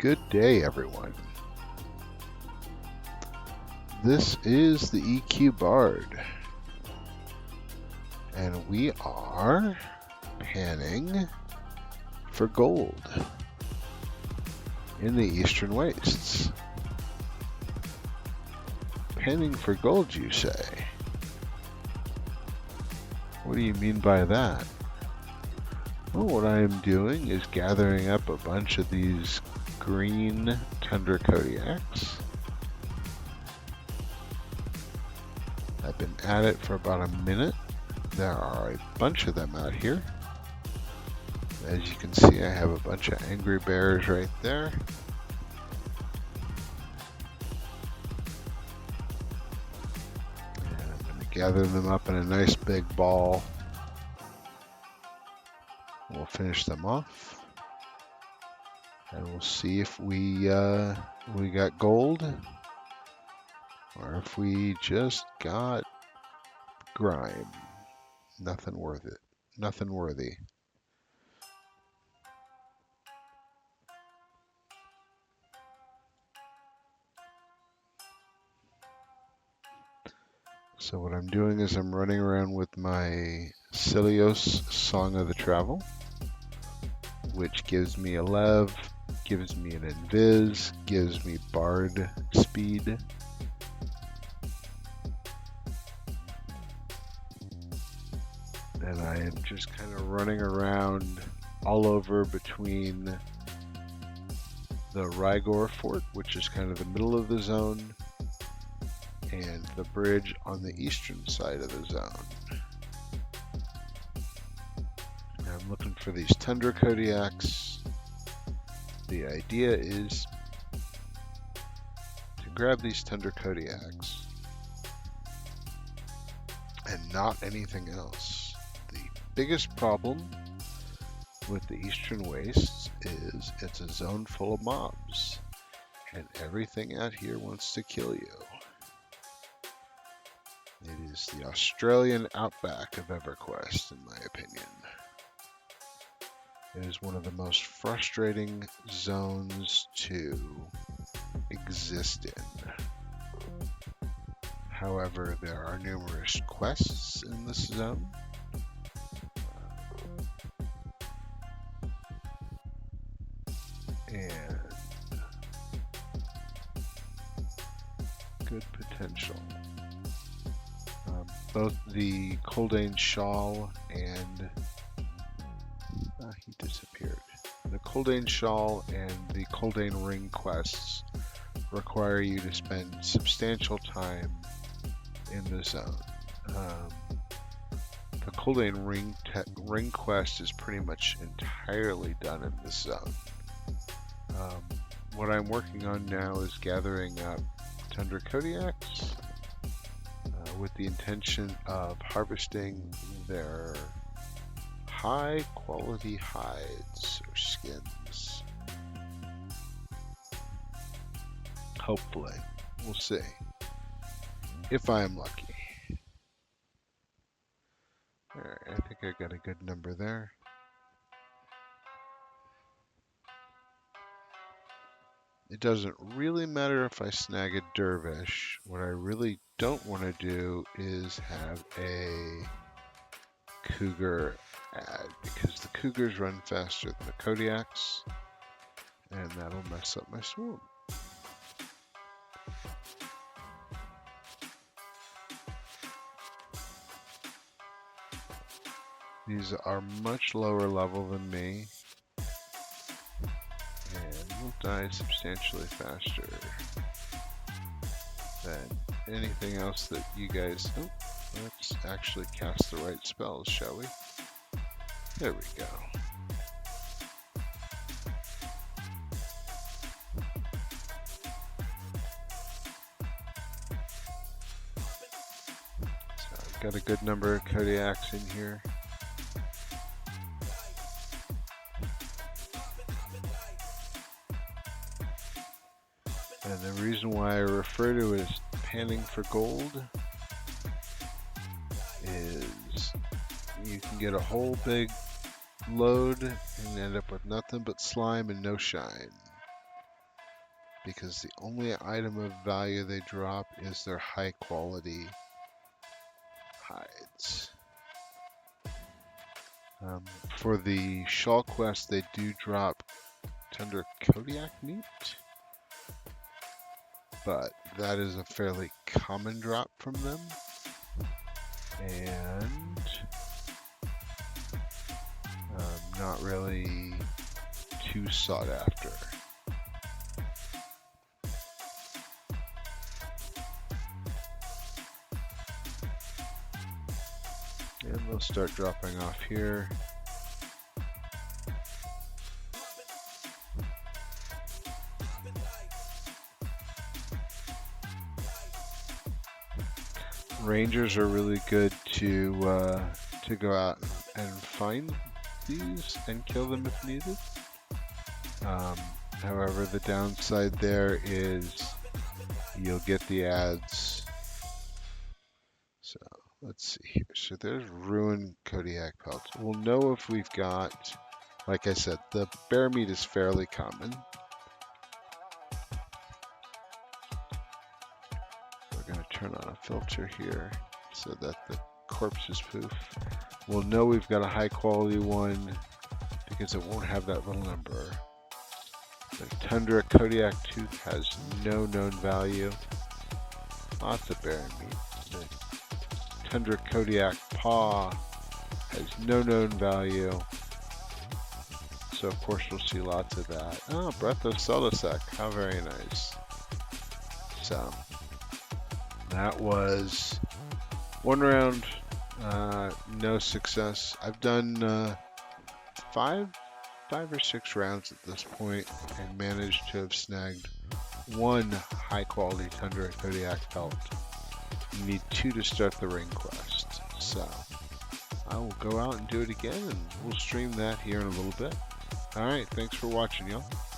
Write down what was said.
Good day, everyone. This is the EQ Bard, and we are panning for gold in the Eastern Wastes. Panning for gold, you say? What do you mean by that? Well, what I am doing is gathering up a bunch of these green Tundra Kodiaks. I've been at it for about a minute. There are a bunch of them out here. As you can see, I have a bunch of angry bears right there. And I'm going to gather them up in a nice big ball. We'll finish them off. And we'll see if we got gold or if we just got grime. Nothing worth it. Nothing worthy. So what I'm doing is I'm running around with my Cilios Song of the Travel, which gives me a lev, gives me an invis, gives me bard speed. And I am just kind of running around all over between the Rygor Fort, which is kind of the middle of the zone, and the bridge on the eastern side of the zone. I'm looking for these Tundra Kodiaks. The idea is to grab these Tundra Kodiaks and not anything else. The biggest problem with the Eastern Wastes is it's a zone full of mobs, and everything out here wants to kill you. It is the Australian outback of EverQuest, in my opinion. It is one of the most frustrating zones to exist in. However, there are numerous quests in this zone. And good potential. Both the Coldane Shawl and he disappeared. The Coldane Shawl and the Coldane Ring quests require you to spend substantial time in the zone. The Coldane Ring quest is pretty much entirely done in this zone. What I'm working on now is gathering up Tundra Kodiaks with the intention of harvesting their high quality hides or skins. Hopefully. We'll see. If I am lucky. Alright, I think I got a good number there. It doesn't really matter if I snag a dervish. What I really don't want to do is have a cougar add, because the cougars run faster than the Kodiaks, and that'll mess up my swarm. These are much lower level than me, and will die substantially faster than anything else that you guys... Oh, let's actually cast the right spells, shall we? There we go. So I've got a good number of Kodiaks in here. And the reason why I refer to it as panning for gold is you can get a whole big load and end up with nothing but slime and no shine. because the only item of value they drop is their high quality hides. For the shawl quest, they do drop Tundra Kodiak meat, but that is a fairly common drop from them, and not really too sought after. And they'll start dropping off here. Rangers are really good to go out and find these and kill them if needed. However, the downside there is you'll get the ads. So let's see here. So there's ruined Kodiak pelts. We'll know if we've got, like I said, the bear meat is fairly common. We're going to turn on a filter here so that the corpses poof. We'll know we've got a high quality one because it won't have that little number. The Tundra Kodiak tooth has no known value. Lots of bear meat. The Tundra Kodiak paw has no known value. So of course we'll see lots of that. Oh, Breath of Celdosec. How very nice. So that was one round, no success. I've done five or six rounds at this point and managed to have snagged one high quality Tundra Kodiak pelt. You need 2 to start the ring quest. So I will go out and do it again, and we'll stream that here in a little bit. Alright, thanks for watching, y'all.